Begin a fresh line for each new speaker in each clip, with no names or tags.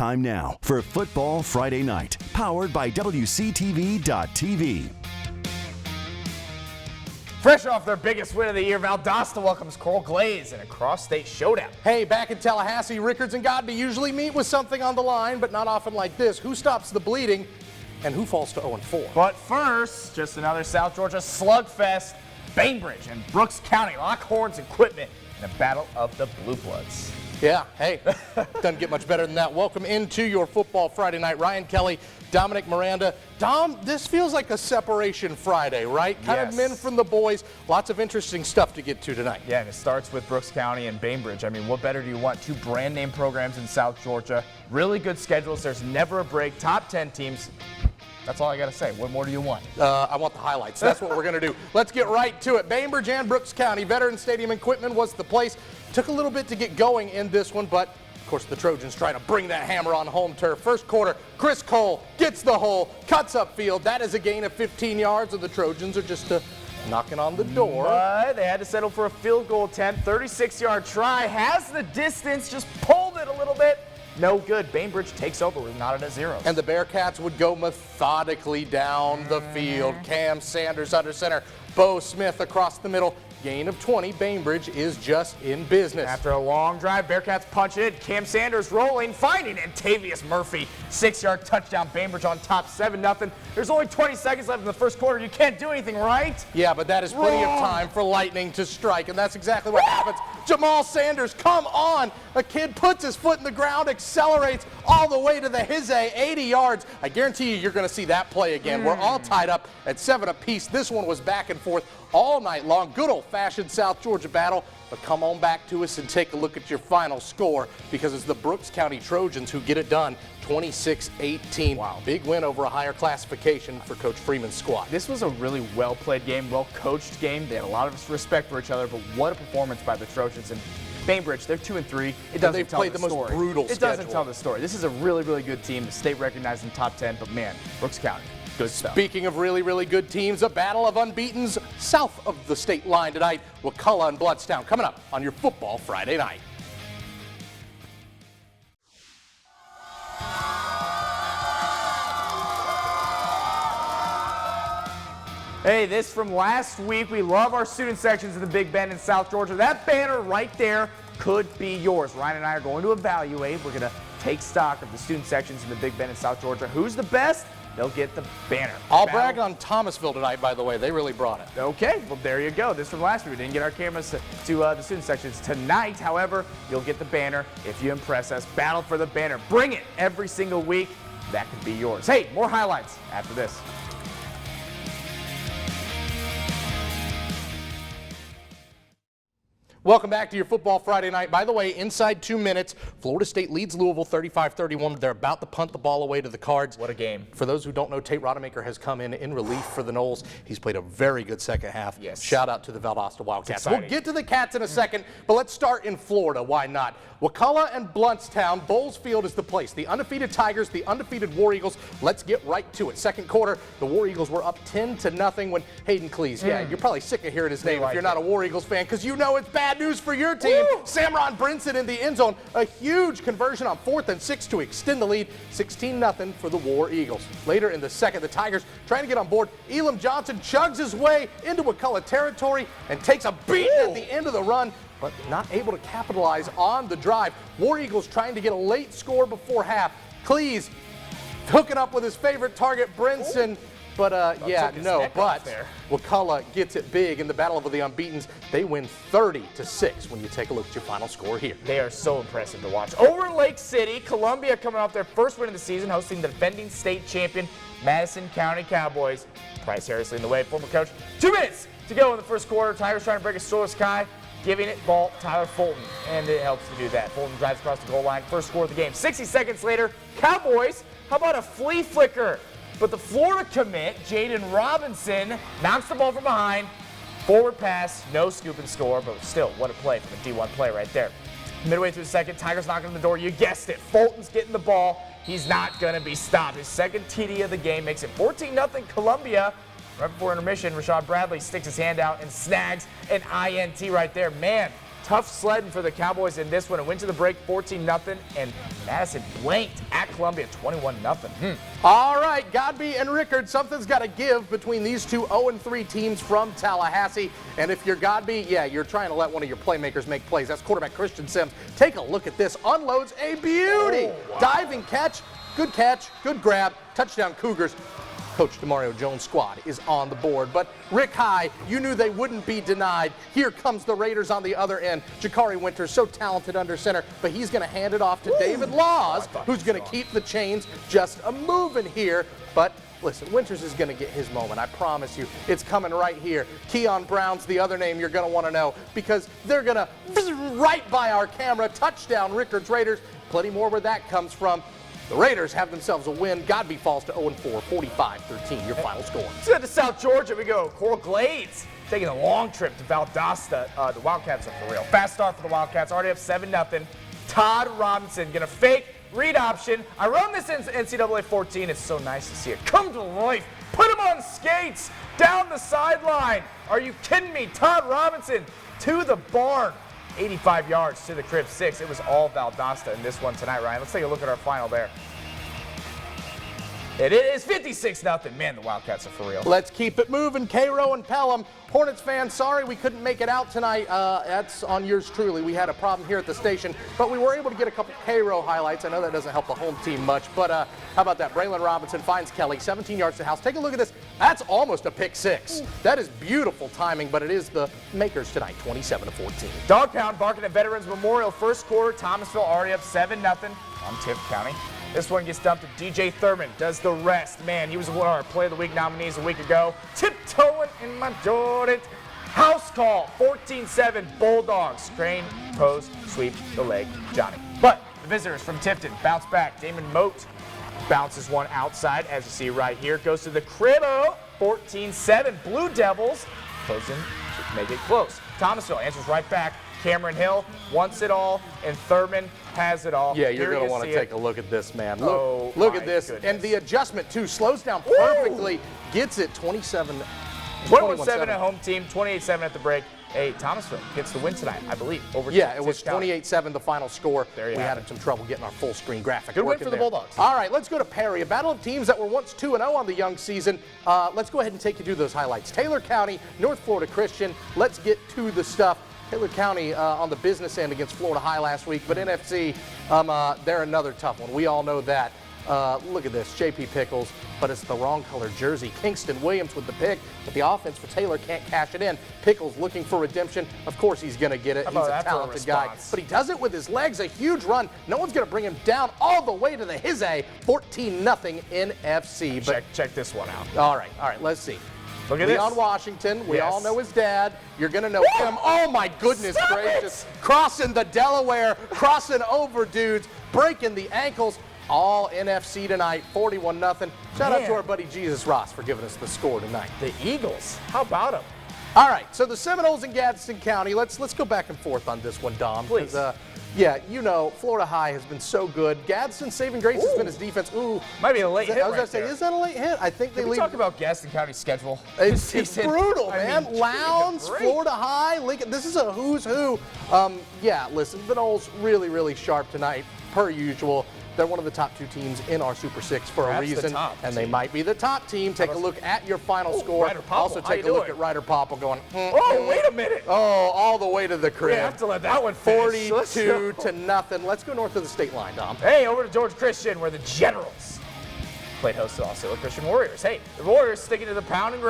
Time now for Football Friday Night, powered by WCTV.tv.
Fresh off their biggest win of the year, Valdosta welcomes Coral Glaze in a cross-state showdown.
Hey, back in Tallahassee, Rickards and Godby usually meet with something on the line, but not often like this. Who stops the bleeding and who falls to 0-4?
But first, just another South Georgia slugfest. Bainbridge and Brooks County lock horns equipment in a battle of the Blue Bloods.
Yeah, hey, doesn't get much better than that. Welcome into your Football Friday Night. Ryan Kelly, Dominic, Miranda. Dom, this feels like a separation Friday, right? Kind of men from the boys. Lots of interesting stuff to get to tonight.
Yeah, and it starts with Brooks County and Bainbridge. I mean, what better do you want? Two brand name programs in South Georgia. Really good schedules. There's never a break. Top 10 teams. That's all I got to say. What more do you want?
I want the highlights. That's what we're going to do. Let's get right to it. Bainbridge and Brooks County. Veteran Stadium equipment was the place. Took a little bit to get going in this one, but of course the Trojans trying to bring that hammer on home turf. First quarter, Chris Cole gets the hole, cuts upfield. That is a gain of 15 yards, and the Trojans are just knocking on the door.
But they had to settle for a field goal attempt. 36-yard try. Has the distance, just pulled it a little bit. No good. Bainbridge takes over with not at a 0.
And the Bearcats would go methodically down the field. Cam Sanders under center. Bo Smith across the middle. Gain of 20. Bainbridge is just in business.
After a long drive, Bearcats punch it. Cam Sanders rolling, finding Antavius Murphy. 6-yard touchdown. Bainbridge on top, 7-0. There's only 20 seconds left in the first quarter. You can't do anything, right?
Yeah, but that is plenty of time for lightning to strike, and that's exactly what happens. Jamal Sanders, come on. A kid puts his foot in the ground, accelerates all the way to the GISA, 80 yards. I guarantee you, you're going to see that play again. We're all tied up at 7 apiece. This one was back and forth all night long. Good old-fashioned South Georgia battle. But come on back to us and take a look at your final score, because it's the Brooks County Trojans who get it done, 26-18.
Wow.
Big win over a higher classification for Coach Freeman's squad.
This was a really well-played game, well-coached game. They had a lot of respect for each other, but what a performance by the Trojans. And Bainbridge, they're 2-3. It doesn't
they've
tell
played
the
the most
story.
brutal
It doesn't tell the story. This is a really, really good team. The state recognized in top 10, but man, Brooks County. Good stuff.
Speaking of really, really good teams, a battle of unbeatens south of the state line tonight. Wakulla and Blountstown coming up on your Football Friday Night.
Hey, this from last week. We love our student sections in the Big Bend in South Georgia. That banner right there could be yours. Ryan and I are going to evaluate. We're going to take stock of the student sections in the Big Bend in South Georgia. Who's the best? They'll get the banner.
I'll brag on Thomasville tonight, by the way. They really brought it.
Okay, well, there you go. This from last week. We didn't get our cameras to the student sections tonight. However, you'll get the banner if you impress us. Battle for the banner. Bring it every single week. That could be yours. Hey, more highlights after this.
Welcome back to your Football Friday Night. By the way, inside 2 minutes, Florida State leads Louisville 35-31. They're about to punt the ball away to the Cards.
What a game.
For those who don't know, Tate Rodemaker has come in relief for the Noles. He's played a very good second half.
Yes.
Shout out to the Valdosta Wildcats. We'll get to the Cats in a second, but let's start in Florida. Why not? Wakulla and Blountstown. Bowles Field is the place. The undefeated Tigers, the undefeated War Eagles. Let's get right to it. Second quarter, the War Eagles were up 10-0 when Hayden Cleese. Yeah, you're probably sick of hearing his name if you're not a War Eagles fan, because you know it's bad news for your team. Samron Brinson in the end zone. A huge conversion on 4th and 6 to extend the lead. 16-0 for the War Eagles. Later in the second, the Tigers trying to get on board. Elam Johnson chugs his way into Wakulla territory and takes a beat at the end of the run, but not able to capitalize on the drive. War Eagles trying to get a late score before half. Cleese hooking up with his favorite target, Brinson. But Wakulla gets it big in the battle of the unbeatens. They win 30-6 when you take a look at your final score here.
They are so impressive to watch. Over Lake City, Columbia coming off their first win of the season, hosting the defending state champion Madison County Cowboys. Price Harris leading the way, former coach. 2 minutes to go in the first quarter. Tigers trying to break a scoreless tie, giving it ball Tyler Fulton, and it helps to do that. Fulton drives across the goal line, first score of the game. 60 seconds later, Cowboys, how about a flea flicker? But the Florida commit, Jaden Robinson, knocks the ball from behind. Forward pass, no scoop and score, but still, what a play from a D1 play right there. Midway through the second, Tigers knocking on the door. You guessed it. Fulton's getting the ball. He's not going to be stopped. His second TD of the game makes it 14-0 Columbia. Right before intermission, Rashad Bradley sticks his hand out and snags an INT right there. Man, Tough sledding for the Cowboys in this one. It went to the break 14-0, and Madison blanked at Columbia 21-0.
All right, Godby and Rickards, something's got to give between these two 0-3 teams from Tallahassee. And if you're Godby, yeah, you're trying to let one of your playmakers make plays. That's quarterback Christian Sims. Take a look at this. Unloads a beauty.
Oh, wow.
Diving catch, good grab, touchdown Cougars. Coach DeMario Jones' squad is on the board. But Rick High, you knew they wouldn't be denied. Here comes the Raiders on the other end. Jakari Winters, so talented under center, but he's going to hand it off to David Laws, who's going to keep the chains just a-moving here. But listen, Winters is going to get his moment. I promise you. It's coming right here. Keon Brown's the other name you're going to want to know because they're going to right by our camera. Touchdown, Rickards Raiders. Plenty more where that comes from. The Raiders have themselves a win. Godby falls to 0-4, 45-13, your final score.
Let's go to South Georgia. We go. Coral Glades taking a long trip to Valdosta. The Wildcats are for real. Fast start for the Wildcats. Already up 7-0. Todd Robinson going to fake read option. I run this in NCAA 14. It's so nice to see it come to life. Put him on skates down the sideline. Are you kidding me? Todd Robinson to the barn. 85 yards to the crib, 6. It was all Valdosta in this one tonight, Ryan. Let's take a look at our final there. It is 56-0. Man, the Wildcats are for real.
Let's keep it moving. Cairo and Pelham. Hornets fans, sorry we couldn't make it out tonight. That's on yours truly. We had a problem here at the station, but we were able to get a couple Cairo highlights. I know that doesn't help the home team much, but how about that? Braylon Robinson finds Kelly, 17 yards to the house. Take a look at this. That's almost a pick 6. That is beautiful timing, but it is the makers tonight, 27-14.
Dog Pound barking at Veterans Memorial. First quarter, Thomasville already up 7-0 on Tift County. This one gets dumped to DJ Thurman, does the rest. Man, he was one of our Play of the Week nominees a week ago. Tiptoeing in my Jordan. House call, 14-7, Bulldogs. Crane, pose, sweep, the leg, Johnny. But the visitors from Tifton bounce back. Damon Moat bounces one outside, as you see right here. Goes to the cribbo, 14-7. Blue Devils closing to make it close. Thomasville answers right back. Cameron Hill wants it all, and Thurman has it all.
Yeah, you're going to want to take a look at this, man. Look at this.
Goodness.
And the adjustment, too, slows down perfectly, gets it 27-7
21-7 at home team, 28-7 at the break. Hey, Thomasville gets the win tonight, I believe. Over
yeah, it was 28-7 the final score.
There you
we
have
had some trouble getting our full screen graphic.
Good win for the Bulldogs.
All right, let's go to Perry. A battle of teams that were once 2-0 on the young season. Let's go ahead and take you through those highlights. Taylor County, North Florida Christian. Let's get to the stuff. Taylor County on the business end against Florida High last week, but NFC, they're another tough one. We all know that. Look at this, J.P. Pickles, but it's the wrong color jersey. Kingston Williams with the pick, but the offense for Taylor can't cash it in. Pickles looking for redemption. Of course he's going to get it. He's a talented guy, but he does it with his legs, a huge run. No one's going to bring him down all the way to the GISA, 14-0 NFC. But
check this one out.
All right, let's see.
Look at
Leon
this.
Washington, we all know his dad. You're going to know him. Oh, my goodness gracious. Crossing the Delaware, crossing over dudes, breaking the ankles. All NFC tonight, 41-0. Shout out to our buddy Jesus Ross for giving us the score tonight.
The Eagles, how about them?
All right, so the Seminoles in Gadsden County. Let's go back and forth on this one, Dom.
Please.
Yeah, you know, Florida High has been so good. Gadsden's saving grace has been his defense. Ooh,
might be a late hit.
I was going to say, is that a late hit? I think they
leave. Talk about Gadsden County's schedule.
It's brutal, man. Lowndes, Florida High, Lincoln. This is a who's who. Yeah, listen, the Noles really, really sharp tonight, per usual. They're one of the top 2 teams in our Super 6 for a reason, and they might be the top team. Take a look at your final score. Also take a look at Ryder Popple going,
oh, wait a minute.
Oh, all the way to the crib.
We have to let that one finish.
42-0. Let's go north of the state line, Dom.
Hey, over to George Christian, where the Generals played host to Aucilla Christian Warriors. Hey, the Warriors sticking to the pound and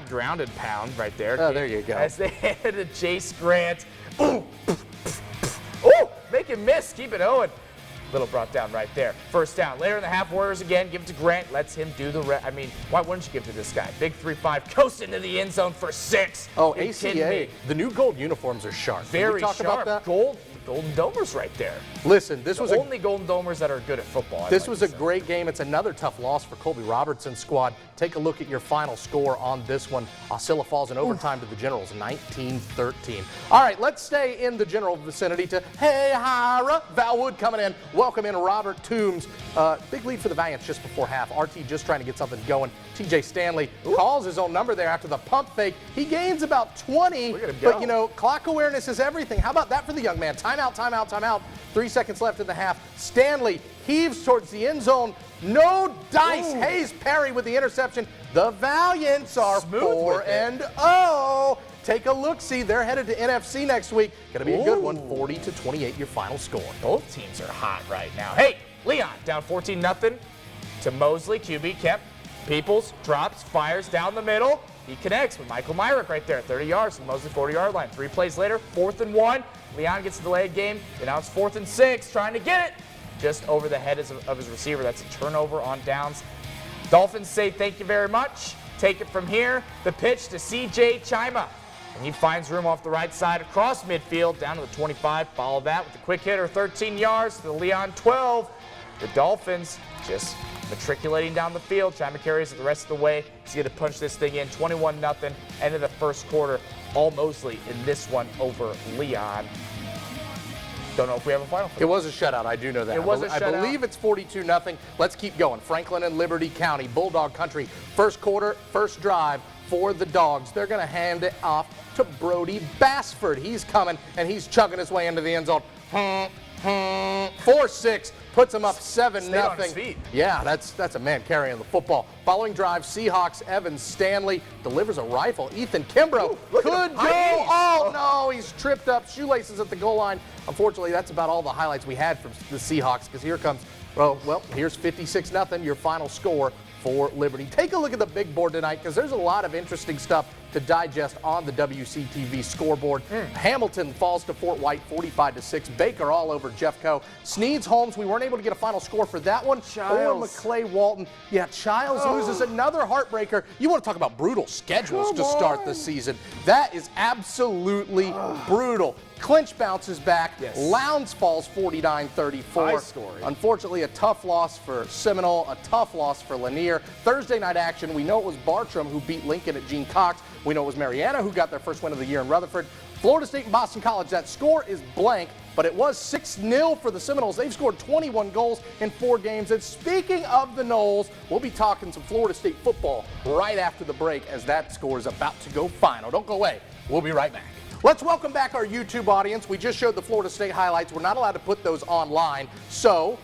grounded pound right there.
Oh, there you go.
As they head to Chase Grant. Ooh, ooh, make him miss. Keep it going. Little brought down right there. First down. Later in the half, Warriors again. Give it to Grant. Lets him do the rest. I mean, why wouldn't you give it to this guy? Big 3-5. Coast into the end zone for 6.
Oh, ACA. The new gold uniforms are sharp.
Very
sharp.
About that? Golden Domers right there.
Listen, this was
only Golden Domers that are good at football.
This was a great game. It's another tough loss for Colby Robertson's squad. Take a look at your final score on this one. Aucilla falls in overtime to the Generals, 19-13. All right, let's stay in the general vicinity to Hey Hira. Valwood coming in, welcome in Robert Toombs. Big lead for the Valiants just before half. RT just trying to get something going. TJ Stanley calls his own number there after the pump fake. He gains about 20, but, you know, clock awareness is everything. How about that for the young man? Timeout, timeout, timeout. 3 seconds left in the half. Stanley heaves towards the end zone. No dice. Ooh. Hayes Perry with the interception. The Valiants are 4-0. Take a look-see. They're headed to NFC next week. Going to be a good one. 40-28 your final score.
Both teams are hot right now. Hey, Leon down 14-0 to Mosley. QB Kemp. Peoples drops, fires down the middle. He connects with Michael Myrick right there, 30 yards from the Mosley 40-yard line. 3 plays later, 4th and 1. Leon gets a delayed game. Now it's 4th and 6, trying to get it just over the head of his receiver. That's a turnover on downs. Dolphins say thank you very much. Take it from here. The pitch to CJ Chima. And he finds room off the right side across midfield down to the 25. Follow that with a quick hitter, 13 yards to the Leon 12. The Dolphins just matriculating down the field. Chima carries it the rest of the way. He's going to punch this thing in. 21-0. End of the first quarter. All Mosley in this one over Leon. Don't know if we have a final.
It was a shutout. I do know that.
It was a shutout.
I believe it's 42-0. Let's keep going. Franklin and Liberty County, Bulldog Country. First quarter, first drive for the Dogs. They're going to hand it off to Brody Bassford. He's coming, and he's chugging his way into the end zone. 4-6 puts him up 7-0. Yeah, that's a man carrying the football. Following drive, Seahawks Evans Stanley delivers a rifle. Ethan Kimbrough could go. Oh no, he's tripped up. Shoelaces at the goal line. Unfortunately, that's about all the highlights we had from the Seahawks, because here comes, well, here's 56-0, your final score for Liberty. Take a look at the big board tonight, because there's a lot of interesting stuff to digest on the WCTV scoreboard. Hamilton falls to Fort White 45-6. Baker all over Jeffco. Sneeds Holmes, we weren't able to get a final score for that one. Or McClay Walton. Yeah, Childs loses another heartbreaker. You want to talk about brutal schedules to start the season. That is absolutely brutal. Clinch bounces back. Yes. Lowndes falls 49-34. Unfortunately, a tough loss for Seminole, a tough loss for Lanier. Thursday night action, we know it was Bartram who beat Lincoln at Gene Cox. We know it was Mariana who got their first win of the year in Rutherford. Florida State and Boston College, that score is blank, but it was 6-0 for the Seminoles. They've scored 21 goals in 4 games. And speaking of the Noles, we'll be talking some Florida State football right after the break, as that score is about to go final. Don't go away. We'll be right back. Let's welcome back our YouTube audience. We just showed the Florida State highlights. We're not allowed to put those online, so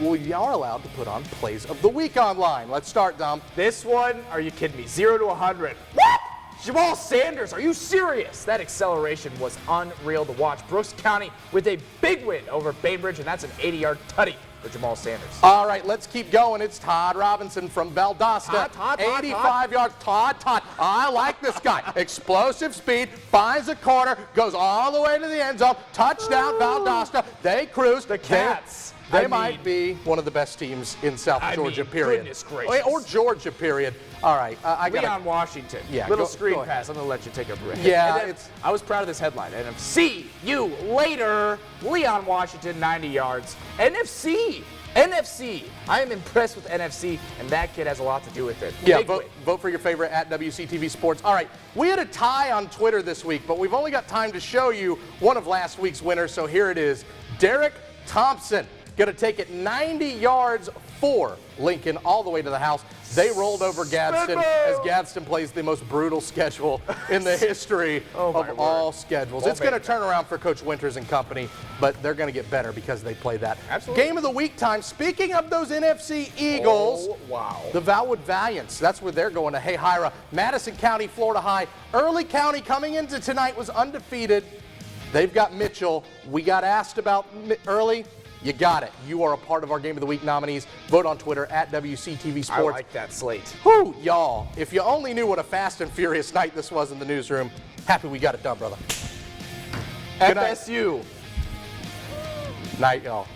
we are allowed to put on Plays of the Week online. Let's start, Dom.
This one, are you kidding me? 0 to 100. What? Jamal Sanders, are you serious? That acceleration was unreal to watch. Brooks County with a big win over Bainbridge, and that's an 80-yard tutty for Jamal Sanders.
All right, let's keep going. It's Todd Robinson from Valdosta. 85 yards. Todd. I like this guy. Explosive speed, finds a corner, goes all the way to the end zone. Touchdown, Valdosta. They cruise.
The Cats.
They might be one of the best teams in South Georgia, period.
Goodness gracious.
Or Georgia, period. All right.
Leon Washington. Yeah, little screen pass. I'm going to let you take a break.
Yeah.
I was proud of this headline. NFC, you later. Leon Washington, 90 yards. NFC. I am impressed with NFC, and that kid has a lot to do with it.
Yeah, vote for your favorite at WCTV Sports. All right, we had a tie on Twitter this week, but we've only got time to show you one of last week's winners, so here it is. Derek Thompson. Going to take it 90 yards for Lincoln all the way to the house. They rolled over Gadsden as Gadsden plays the most brutal schedule in the history of all schedules. It's going to turn around for Coach Winters and company, but they're going to get better because they play that.
Absolutely.
Game of the week time. Speaking of those NFC Eagles, the Valwood Valiants, that's where they're going to Hayhira. Madison County, Florida High. Early County coming into tonight was undefeated. They've got Mitchell. We got asked about Early. You got it. You are a part of our Game of the Week nominees. Vote on Twitter at WCTV Sports. I
like that slate.
Whew, y'all. If you only knew what a fast and furious night this was in the newsroom, happy we got it done, brother.
FSU.
Night, y'all.